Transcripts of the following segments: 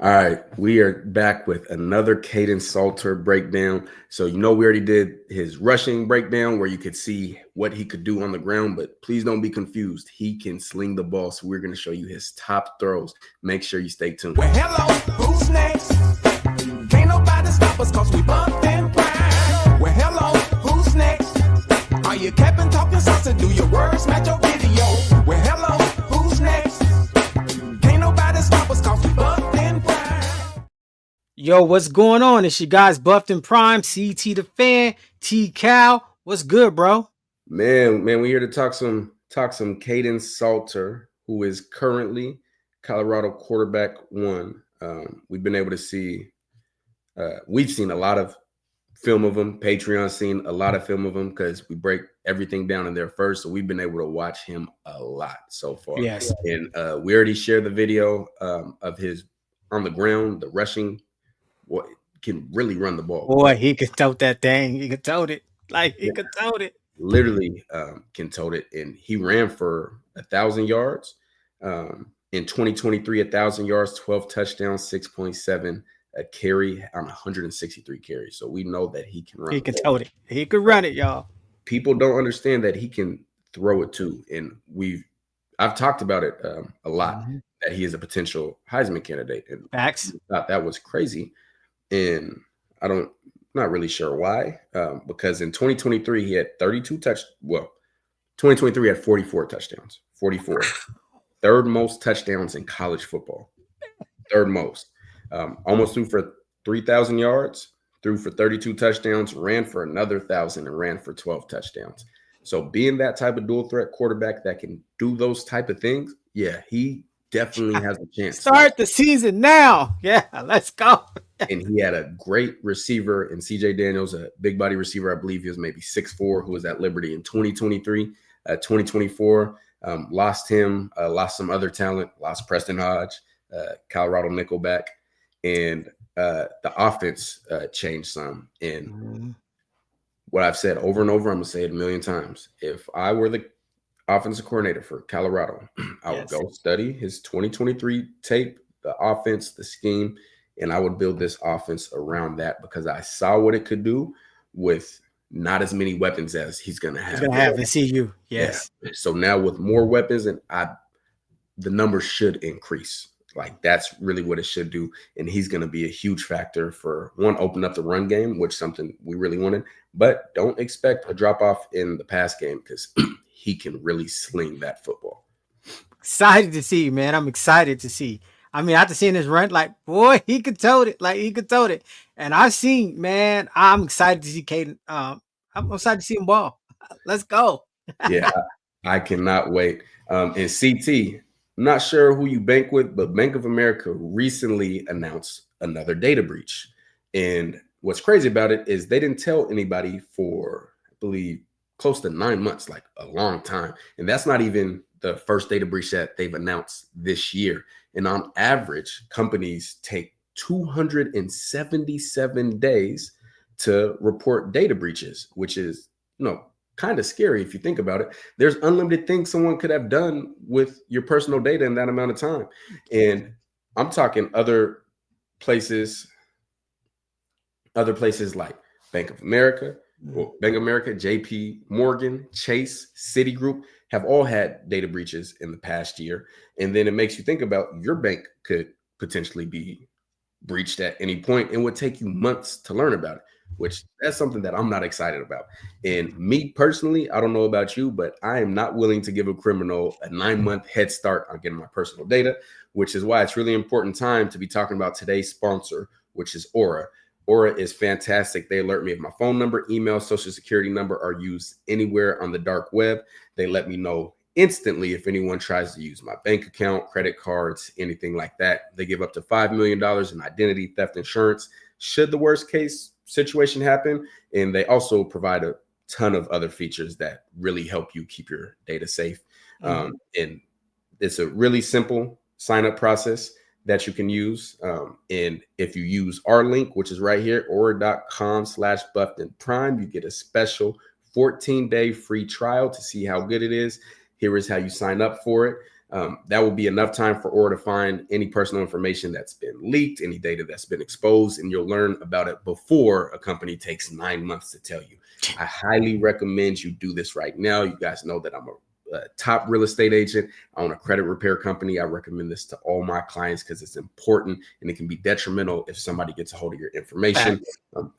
All right, we are back with another Kaidon Salter breakdown. So we already did his rushing breakdown where you could see what he could do on the ground, but please don't be confused. He can sling the ball, so we're going to show you his top throws. Make sure you stay tuned. Well, hello, who's next? Can't nobody stop us cause we bumped and grind. Well, hello, who's next? Are you capping, talking sauce, do your words match your video? Well, hello, who's next? Can't nobody stop us cause we bumped and grind. Yo, what's going on? It's your guys Buffed and Prime, CT the Fan, T Cal. What's good, bro? Man, we're here to talk some Kaidon Salter, who is currently Colorado quarterback one. We've been able to see, we've seen a lot of film of him. Patreon's seen a lot of film of him because we break everything down in there first. So we've been able to watch him a lot so far. Yes. And we already shared the video of his on the ground, the rushing. What can really run the ball. Boy, he could tote that thing. He could tote it. He could tote it. Literally can tote it. And he ran for 1,000 yards. In 2023, 1,000 yards, 12 touchdowns, 6.7 a carry on 163 carries. So we know that he can run. He can tote it. He could run it, y'all. People don't understand that he can throw it too. And I've talked about it a lot, that he is a potential Heisman candidate. And Facts. I thought that was crazy. And not really sure why, because in 2023, he had 2023 had 44 touchdowns, 44. Third most touchdowns in college football. Third most. Almost threw for 3,000 yards, threw for 32 touchdowns, ran for another 1,000, and ran for 12 touchdowns. So being that type of dual threat quarterback that can do those type of things, yeah, he definitely has a chance. Start the season now. Yeah, let's go. And he had a great receiver in CJ Daniels, a big body receiver. I believe he was maybe 6'4", who was at Liberty in 2023. 2024, lost him, lost some other talent, lost Preston Hodge, Colorado nickelback. And the offense changed some. And what I've said over and over, I'm going to say it a million times. If I were the offensive coordinator for Colorado, I would go study his 2023 tape, the offense, the scheme, and I would build this offense around that because I saw what it could do with not as many weapons as he's going to have. He's going to have in CU, yes. Yeah. So now with more weapons, and the numbers should increase. Like that's really what it should do. And he's going to be a huge factor for one, open up the run game, which is something we really wanted. But don't expect a drop off in the pass game because he can really sling that football. Excited to see, man. I'm excited to see. I mean, after seeing this run, boy, he could tote it. He could tote it. And I've seen, man, I'm excited to see Kaidon. I'm excited to see him ball. Let's go. Yeah, I cannot wait. And CT, I'm not sure who you bank with, but Bank of America recently announced another data breach. And what's crazy about it is they didn't tell anybody for, I believe, close to 9 months, like a long time. And that's not even the first data breach that they've announced this year. And on average, companies take 277 days to report data breaches, which is, kind of scary if you think about it. There's unlimited things someone could have done with your personal data in that amount of time. And I'm talking other places like Bank of America, JP Morgan, Chase, Citigroup have all had data breaches in the past year. And then it makes you think about your bank could potentially be breached at any point and would take you months to learn about it, which that's something that I'm not excited about. And me personally, I don't know about you, but I am not willing to give a criminal a 9-month head start on getting my personal data, which is why it's really important time to be talking about today's sponsor, which is Aura. Aura is fantastic. They alert me if my phone number, email, social security number are used anywhere on the dark web. They let me know instantly if anyone tries to use my bank account, credit cards, anything like that. They give up to $5 million in identity theft insurance should the worst case situation happen. And they also provide a ton of other features that really help you keep your data safe. And it's a really simple sign-up process that you can use. And if you use our link, which is right here, aura.com/buffedandprime, you get a special 14-day free trial to see how good it is. Here is how you sign up for it. That will be enough time for Aura to find any personal information that's been leaked, any data that's been exposed, and you'll learn about it before a company takes 9 months to tell you. I highly recommend you do this right now. You guys know that I'm a top real estate agent. I own a credit repair company. I recommend this to all my clients because it's important, and it can be detrimental if somebody gets a hold of your information.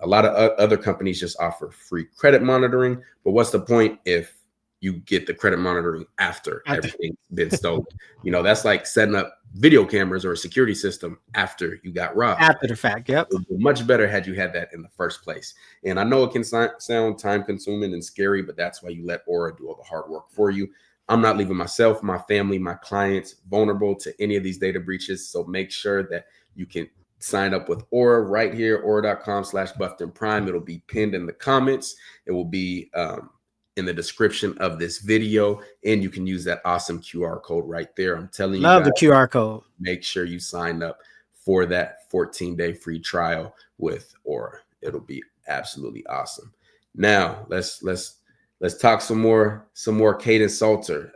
A lot of other companies just offer free credit monitoring, but what's the point if you get the credit monitoring after everything's been stolen? That's like setting up video cameras or a security system after you got robbed. After the fact, yep. It would be much better had you had that in the first place. And I know it can sound time consuming and scary, but that's why you let Aura do all the hard work for you. I'm not leaving myself, my family, my clients vulnerable to any of these data breaches. So make sure that you can sign up with Aura right here, aura.com/BufftonPrime. It'll be pinned in the comments. It will be in the description of this video, and you can use that awesome QR code right there. I'm telling you, love the QR code. Make sure you sign up for that 14-day free trial with Aura. It'll be absolutely awesome. Now let's talk some more Kaidon Salter.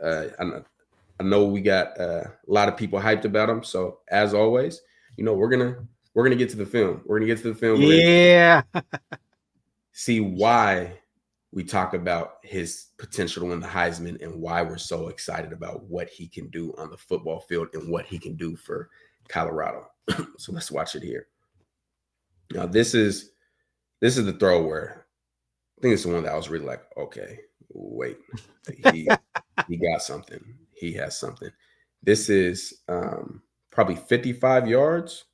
I know we got a lot of people hyped about him. So as always, we're gonna get to the film. We're gonna get to the film. Yeah. See why we talk about his potential to win the Heisman and why we're so excited about what he can do on the football field and what he can do for Colorado. So let's watch it here. Now, this is the throw where I think it's the one that I was really like, okay, wait, he got something. He has something. This is probably 55 yards,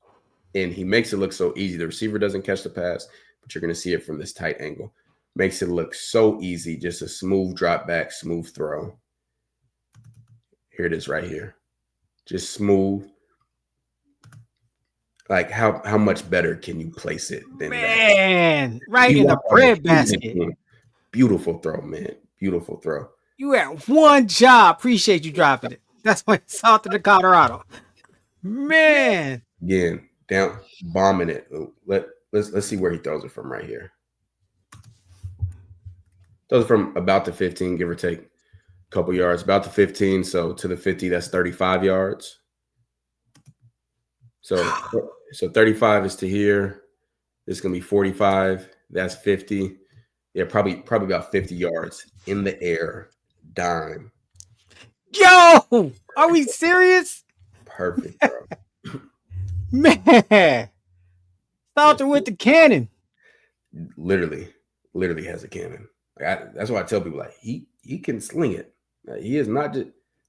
and he makes it look so easy. The receiver doesn't catch the pass, but you're going to see it from this tight angle. Makes it look so easy, just a smooth drop back, smooth throw. Here it is right here. Just smooth. Like how much better can you place it than man, that? Right in the bread basket. Beautiful throw, man. Beautiful throw. You had one job. Appreciate you dropping it. That's why it's out to the Colorado. Man. Again, down bombing it. Let's see where he throws it from right here. Throws it from about the 15, give or take a couple yards. About the 15, so to the 50, that's 35 yards. So 35 is to here. This is gonna be 45. That's 50. Yeah, probably about 50 yards in the air. Dime. Yo, are we serious? Perfect, bro. Man. Salter with the cannon. Literally has a cannon. That's why I tell people, like, he can sling it. He is not just,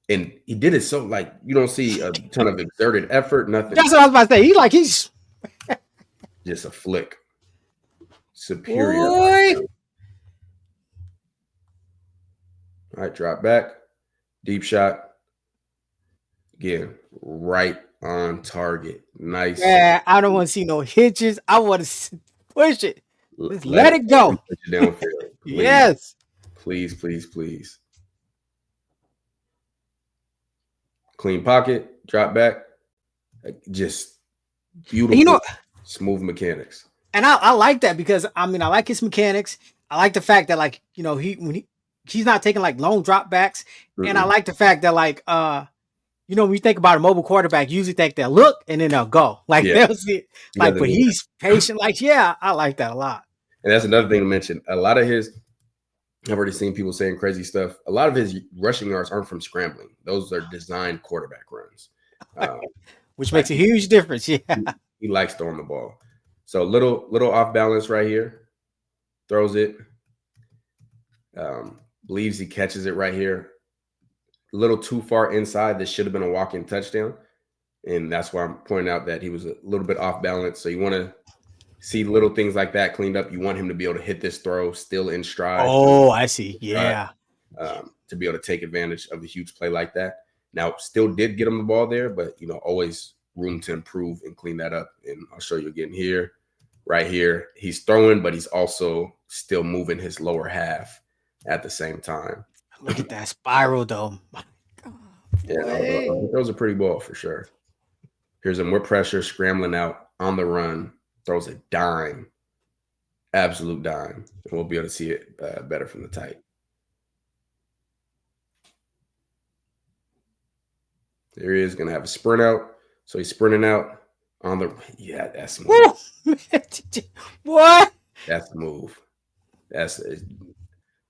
and he did it so, like, you don't see a ton of exerted effort, nothing. That's what I was about to say. He's just a flick. Superior. Boy. All right, drop back. Deep shot. Again, right on target. Nice. Yeah, I don't want to see no hitches. I want to push it. Let it go. Push it downfield. Yes. Please. Clean pocket. Drop back. Just beautiful. Smooth mechanics. And I like that because I like his mechanics. I like the fact that, like, he's not taking like long drop backs. Mm-hmm. And I like the fact that, like, when you think about a mobile quarterback, you usually think they'll look and then they'll go. Like, they'll see it. Like, but he's patient. Like, I like that a lot. And that's another thing to mention. A lot of his, I've already seen people saying crazy stuff. A lot of his rushing yards aren't from scrambling. Those are designed quarterback runs. Which makes a huge difference. Yeah. He likes throwing the ball. So little off balance right here. Throws it. Believes he catches it right here. A little too far inside. This should have been a walk-in touchdown. And that's why I'm pointing out that he was a little bit off balance. So you want to see little things like that cleaned up. You want him to be able to hit this throw still in stride. Oh, I see. Yeah. To be able to take advantage of a huge play like that. Now, still did get him the ball there, but, always room to improve and clean that up. And I'll show you again here, right here. He's throwing, but he's also still moving his lower half at the same time. Look at that spiral, though. My God. Yeah, throws a pretty ball for sure. Here's him with pressure, scrambling out on the run. Throws a dime, absolute dime. And we'll be able to see it better from the tight. There he is, gonna have a sprint out. So he's sprinting out on the that's smooth. Woo! What? That's the move. That's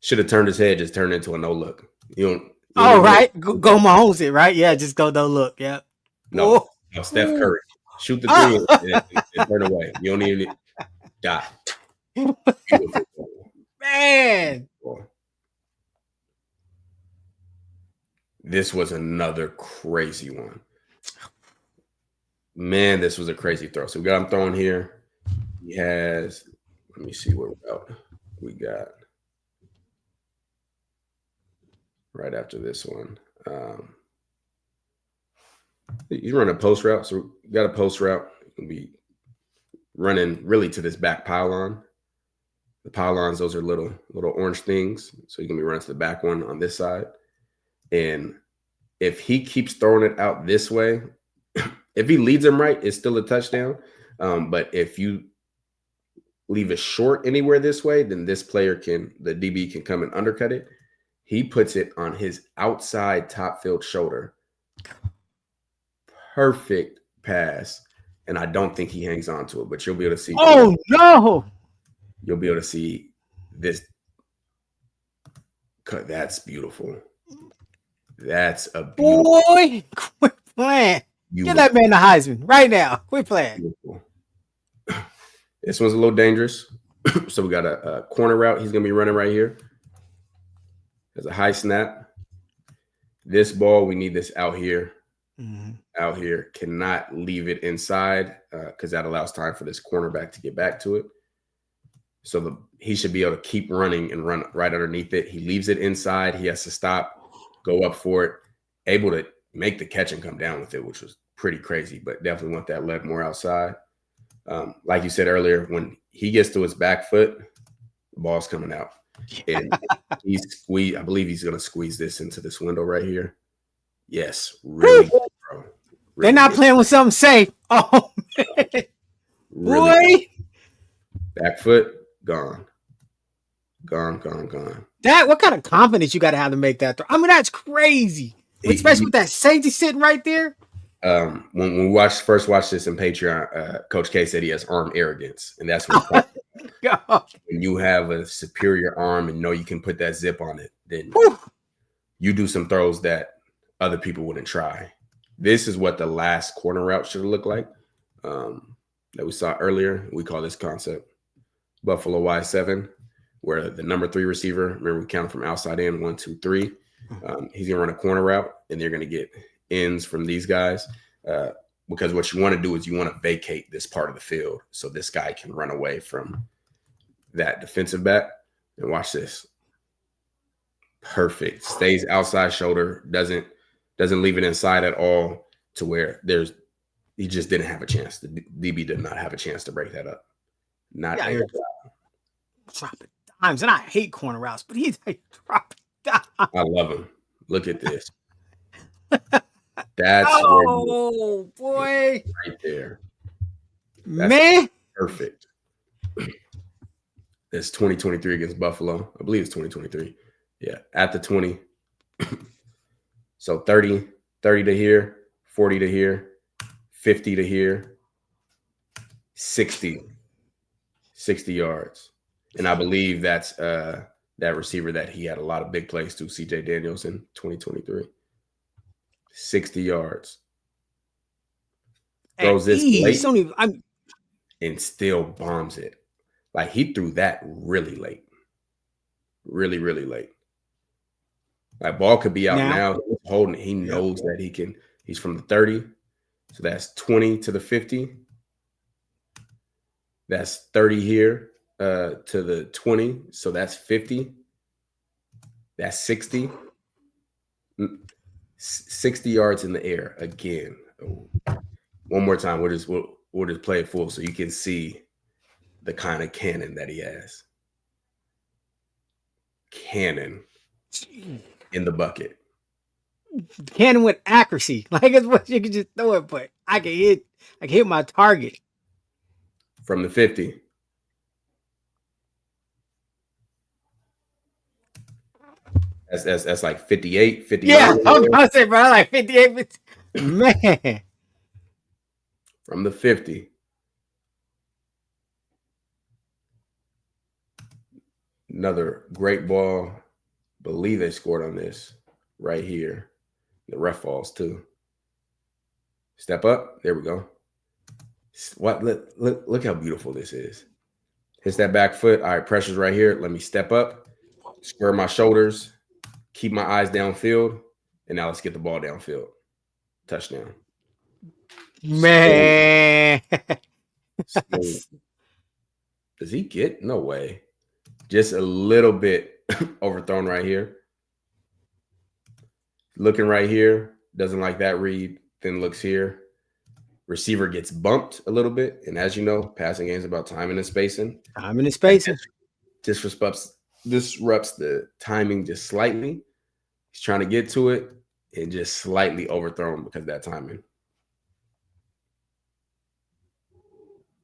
should have turned his head, just turned into a no look. You don't All even right, go Mahomes it, right? Yeah, just go don't look. Yeah. no, Oh, no, Steph Curry. Shoot the three oh. and turn away. You don't even die. Beautiful. Man. This was another crazy one. Man, this was a crazy throw. So we got him throwing here. He has, let me see what route we got right after this one. He's running a post route. So we got a post route. He'll be running really to this back pylon. The pylons, those are little orange things. So you're going to be running to the back one on this side. And if he keeps throwing it out this way, if he leads him right, it's still a touchdown. But if you leave it short anywhere this way, then this player the DB can come and undercut it. He puts it on his outside top field shoulder. Perfect pass. And I don't think he hangs on to it, but you'll be able to see. Oh, no. You'll be able to see this. That's beautiful. That's a beautiful. Boy, quit playing. Beautiful. Get that man the Heisman right now. Quit playing. Beautiful. This one's a little dangerous. So we got a corner route. He's going to be running right here. There's a high snap. This ball, we need this out here. Mm-hmm. Out here. Cannot leave it inside because that allows time for this cornerback to get back to it. So he should be able to keep running and run right underneath it. He leaves it inside. He has to stop, go up for it, able to make the catch and come down with it, which was pretty crazy, but definitely want that leg more outside. Like you said earlier, when he gets to his back foot, the ball's coming out. And I believe he's going to squeeze this into this window right here. Yes, really good, bro. Really They're not good. playing with something safe. Oh, man. Really boy. Good. Back foot, gone. Gone. What kind of confidence you got to have to make that throw? I mean, that's crazy. Especially with that safety sitting right there. When we first watched this in Patreon, Coach K said he has arm arrogance, and that's what when you have a superior arm and know you can put that zip on it, then you do some throws that other people wouldn't try. This is what the last corner route should have looked like that we saw earlier. We call this concept Buffalo Y7, where the number 3 receiver, remember we count from outside in 1, 2, 3. He's gonna run a corner route, and they're gonna get ends from these guys because what you want to do is you want to vacate this part of the field so this guy can run away from that defensive back. And watch this. Perfect. Stays outside shoulder, doesn't leave it inside at all to where he just didn't have a chance. The DB did not have a chance to break that up. Not dropping dimes, and I hate corner routes, but he's like dropping dimes. I love him. Look at this. That's boy, right there. That's man, perfect. It's 2023 against Buffalo. I believe it's 2023. Yeah, at the 20. So 30 to here, 40 to here, 50 to here, 60 yards. And I believe that's that receiver that he had a lot of big plays to, CJ Daniels in 2023. 60 yards. Throws this late and still bombs it. Like he threw that really late. Really, really late. Like ball could be out now. He's holding it. He knows that he can. He's from the 30. So that's 20 to the 50. That's 30 here to the 20. So that's 50. That's 60. 60 yards in the air again. One more time. We'll just play it full so you can see the kind of cannon that he has. Cannon in the bucket. Cannon with accuracy. Like it's what you can just throw it, but I can hit my target. From the 50. That's like 58, 59 Yeah, I'm about to say, bro, like 58. Man, from the 50. Another great ball. Believe they scored on this right here. The ref falls too. Step up. There we go. What? Look how beautiful this is. Hits that back foot. All right, pressure's right here. Let me step up, square my shoulders, keep my eyes downfield, and now let's get the ball downfield. Touchdown. Smooth. man. Smooth. Does he get? No way. Just a little bit overthrown right here. Looking right here. Doesn't like that read. Then looks here. Receiver gets bumped a little bit. And as you know, passing game is about timing and spacing. I'm in the spacing. Disrupts the timing just slightly. He's trying to get to it and just slightly overthrown because of that timing.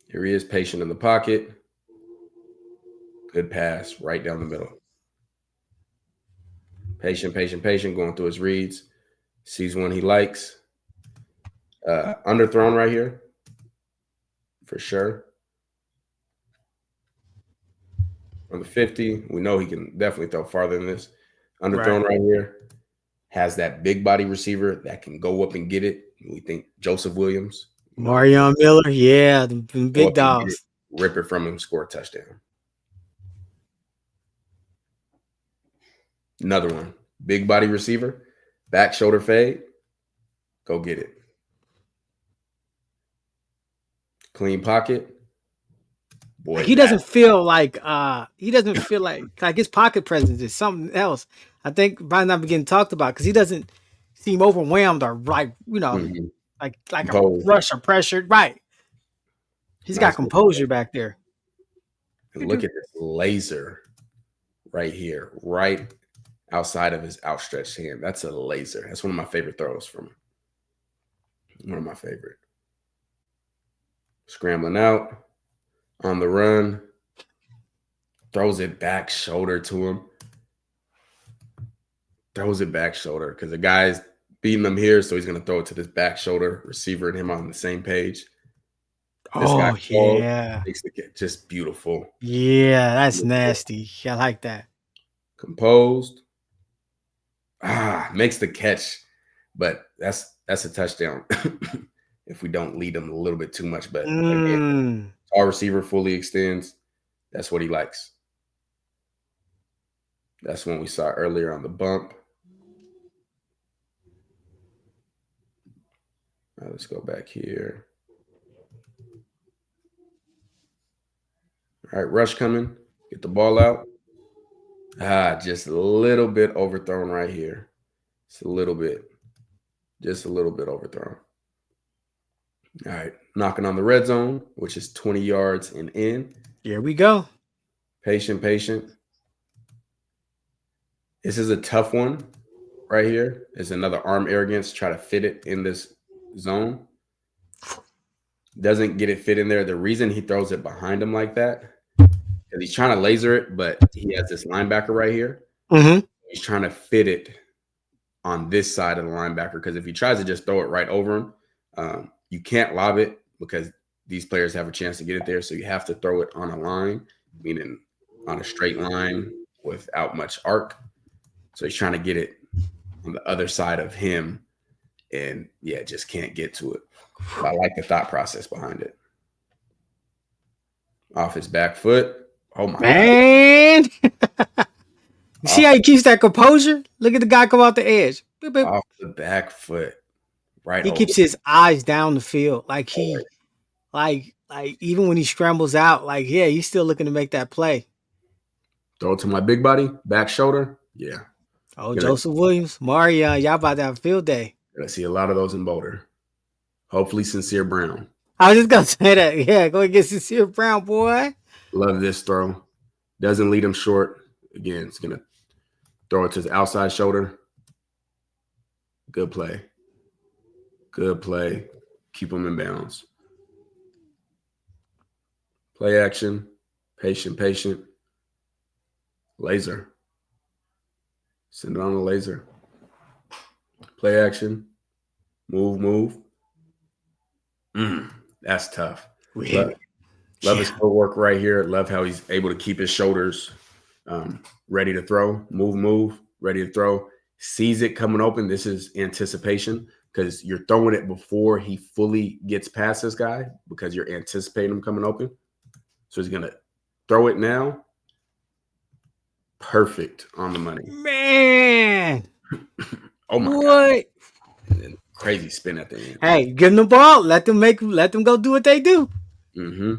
Here he is, patient in the pocket. Good pass right down the middle. Patient, going through his reads. Sees one he likes. Underthrown right here. For sure. From the 50, we know he can definitely throw farther than this. Underthrown right here. Has that big body receiver that can go up and get it. We think Joseph Williams. Marion Miller, yeah, the big dogs. Rip it from him, score a touchdown. Another one. Big body receiver. Back shoulder fade. Go get it. Clean pocket. Boy, like he doesn't feel like his pocket presence is something else. I think might not be getting talked about because he doesn't seem overwhelmed or like like a rush or pressured. Right. He's got composure back there. And look at this laser right here, right outside of his outstretched hand. That's a laser. That's one of my favorite throws from him. One of my favorite. Scrambling out, on the run, throws it back shoulder to him. Throws it back shoulder because the guy's beating him here, so he's going to throw it to this back shoulder. Receiver and him on the same page. This guy makes the catch just beautiful. Yeah, that's beautiful. Nasty. I like that. Composed. Makes the catch, but that's a touchdown if we don't lead him a little bit too much. But again, our receiver fully extends. That's what he likes. That's one we saw earlier on the bump. All right, let's go back here. All right, rush coming. Get the ball out. Just a little bit overthrown right here. Just a little bit overthrown. All right, knocking on the red zone, which is 20 yards and in. Here we go. Patient. This is a tough one right here. It's another arm arrogance. Try to fit it in this zone. Doesn't get it fit in there. The reason he throws it behind him like that is he's trying to laser it, but he has this linebacker right here. Mm-hmm. He's trying to fit it on this side of the linebacker because if he tries to just throw it right over him, you can't lob it because these players have a chance to get it there. So you have to throw it on a line, meaning on a straight line without much arc. So he's trying to get it on the other side of him and, just can't get to it. But I like the thought process behind it. Off his back foot. Oh, my man. God. You see how he keeps that composure? Look at the guy come out the edge. Beep, beep. Off the back foot. Right. He keeps his eyes down the field. Like he, like even when he scrambles out, he's still looking to make that play. Throw it to my big body, back shoulder. Yeah. Oh, Joseph Williams, Mario, y'all about to have a field day. I see a lot of those in Boulder. Hopefully, Sincere Brown. I was just gonna say that. Yeah, go and get Sincere Brown, boy. Love this throw. Doesn't lead him short. Again, it's gonna throw it to his outside shoulder. Good play. Keep him in bounds. Play action. Patient. Laser. Send it on the laser. Play action. Move. That's tough. Love his footwork right here. Love how he's able to keep his shoulders ready to throw. Move, ready to throw. Sees it coming open. This is anticipation because you're throwing it before he fully gets past this guy because you're anticipating him coming open. So he's going to throw it now. Perfect on the money. Man. Oh, my what? God. And then crazy spin at the end. Hey, give them the ball. Let them go do what they do. Mm-hmm.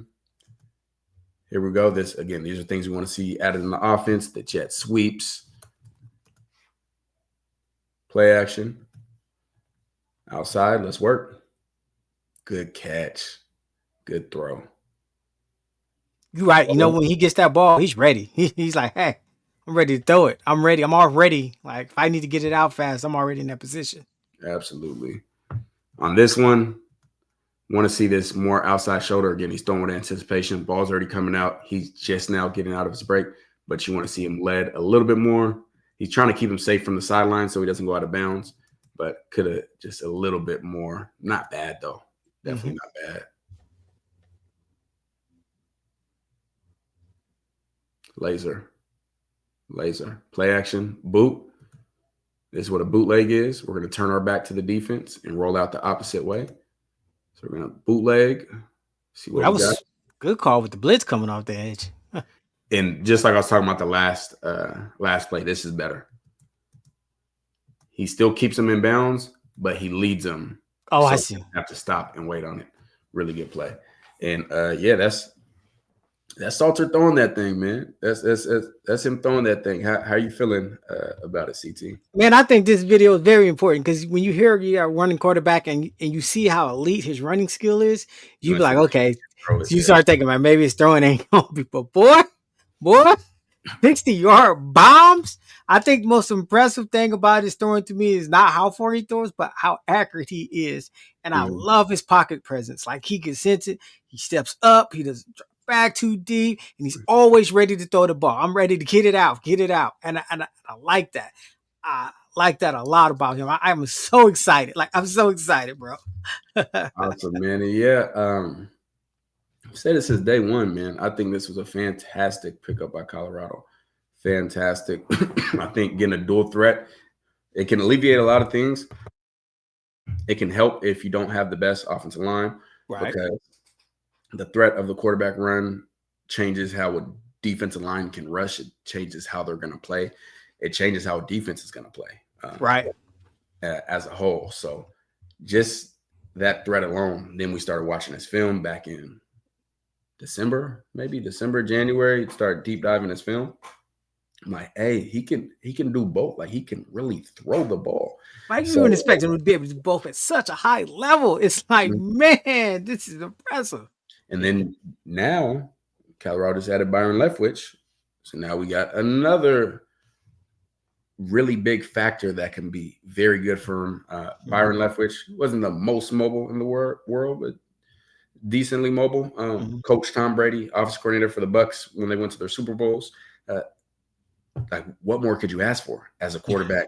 Here we go. These are things we want to see added in the offense. The jet sweeps. Play action. Outside. Let's work. Good catch. Good throw. You're right. You know, when he gets that ball, he's ready. He's like, hey, I'm ready to throw it. I'm ready. I'm already, like, if I need to get it out fast, I'm already in that position. Absolutely. On this one, want to see this more outside shoulder. Again, he's throwing with anticipation. Ball's already coming out. He's just now getting out of his break, but you want to see him led a little bit more. He's trying to keep him safe from the sideline so he doesn't go out of bounds, but could have just a little bit more. Not bad, though. Definitely not bad. Laser. Play action. Boot. This is what a bootleg is. We're going to turn our back to the defense and roll out the opposite way. So we're going to bootleg. See what we got. Good call with the blitz coming off the edge. And just like I was talking about the last play, this is better. He still keeps them in bounds, but he leads them. Oh, so I see. Have to stop and wait on it. Really good play. And that's Salter throwing that thing, man. That's him throwing that thing. How are you feeling about it, CT? Man, I think this video is very important because when you hear you are running quarterback and you see how elite his running skill is, you be like, okay. So you start thinking about maybe his throwing ain't gonna be, but boy, 60-yard bombs. I think the most impressive thing about his throwing to me is not how far he throws, but how accurate he is. And I love his pocket presence. Like he can sense it. He steps up. He doesn't drop back too deep, and he's always ready to throw the ball. I'm ready to get it out. And I like that. I like that a lot about him. I'm so excited. Like I'm so excited, bro. Awesome, man. And yeah, I said this is day one, man. I think this was a fantastic pickup by Colorado. Fantastic. I think getting a dual threat, it can alleviate a lot of things. It can help if you don't have the best offensive line. Right. Because the threat of the quarterback run changes how a defensive line can rush. It changes how they're going to play. It changes how a defense is going to play. Right. As a whole. So just that threat alone, then we started watching this film back in December, January, start deep diving his film. I'm like, hey, he can do both. Like he can really throw the ball. Why you wouldn't expect him to be able to do both at such a high level? It's like, man, this is impressive. And then now Colorado's added Byron Leftwich. So now we got another really big factor that can be very good for him. Byron Leftwich wasn't the most mobile in the world, but decently mobile. Coach Tom Brady, offensive coordinator for the Bucs when they went to their Super Bowls. Like, what more could you ask for as a quarterback?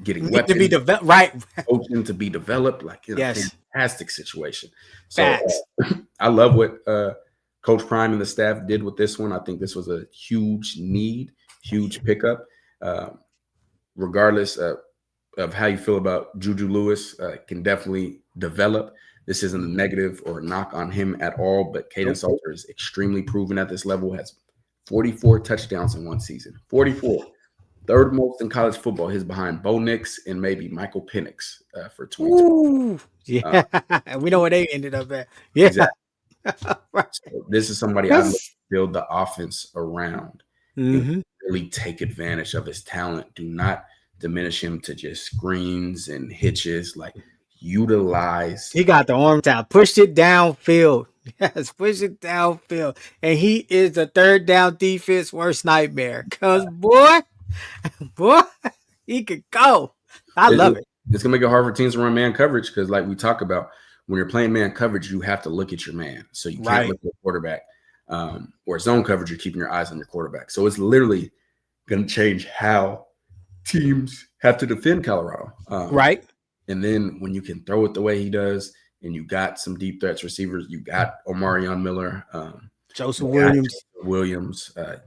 Getting weapons to be developed, right? Coaching to be developed, like in a fantastic situation. So I love what Coach Prime and the staff did with this one. I think this was a huge need, huge pickup. Regardless of how you feel about Juju Lewis, can definitely develop. This isn't a negative or a knock on him at all, but Kaidon Salter is extremely proven at this level, has 44 touchdowns in one season. 44. Third most in college football. He's behind Bo Nix and maybe Michael Penix for 2020. Yeah. We know where they ended up at. Yeah. Exactly. So this is somebody I would build the offense around and really take advantage of his talent. Do not diminish him to just screens and hitches. Like, utilize. He got the arm out, pushed it downfield. Yes, push it downfield. And he is the third down defense worst nightmare. Because, boy, he could go. I love it. It's going to make it hard for teams to run man coverage because, like we talk about, when you're playing man coverage, you have to look at your man. So you can't look at the quarterback. Or zone coverage, you're keeping your eyes on your quarterback. So it's literally going to change how teams have to defend Colorado. Right. And then when you can throw it the way he does, and you got some deep threats receivers, you got Omarion Miller, Joseph Williams.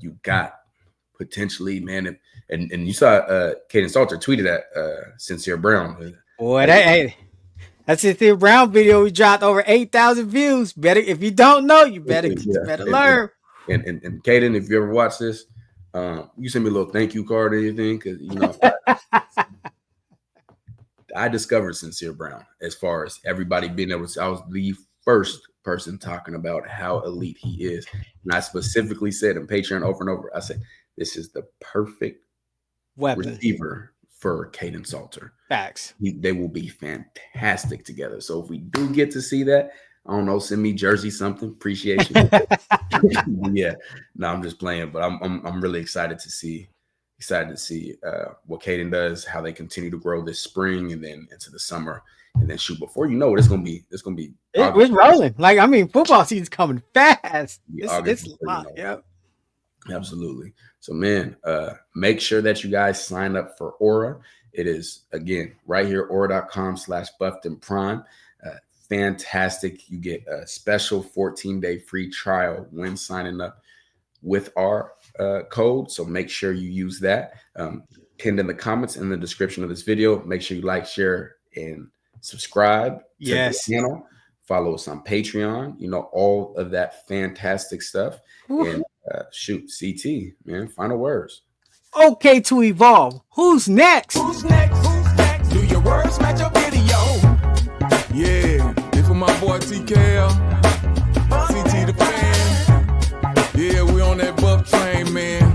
You got potentially, man, and you saw Kaidon Salter tweeted at Sincere Brown. Boy, that's Sincere Brown video. We dropped over 8,000 views. Better if you don't know, you better learn. And Kaidon, if you ever watch this, you send me a little thank you card or anything, because I discovered Sincere Brown as far as everybody being able to. I was the first person talking about how elite he is. And I specifically said in Patreon over and over, I said, this is the perfect weapon receiver for Kaidon Salter. Facts. They will be fantastic together. So if we do get to see that, I don't know, send me jersey something. Appreciation. Yeah. No, I'm just playing, but I'm really excited to see what Kaidon does, how they continue to grow this spring and then into the summer. And then shoot, before you know it, it's gonna be it's rolling. Like, I mean, football season's coming fast. It's a lot. Yep. Absolutely. So, man, make sure that you guys sign up for Aura. It is, again, right here, aura.com/BuffedandPrime. Fantastic. You get a special 14-day free trial when signing up with our code. So make sure you use that. Pinned in the comments in the description of this video. Make sure you like, share, and subscribe to the channel. Follow us on Patreon. All of that fantastic stuff. Ooh. And shoot, CT, man, final words. Okay, to evolve. Who's next? Who's next? Do your words match your video? Yeah, this for my boy TKL, CT the fan. Yeah, we on that buff train, man.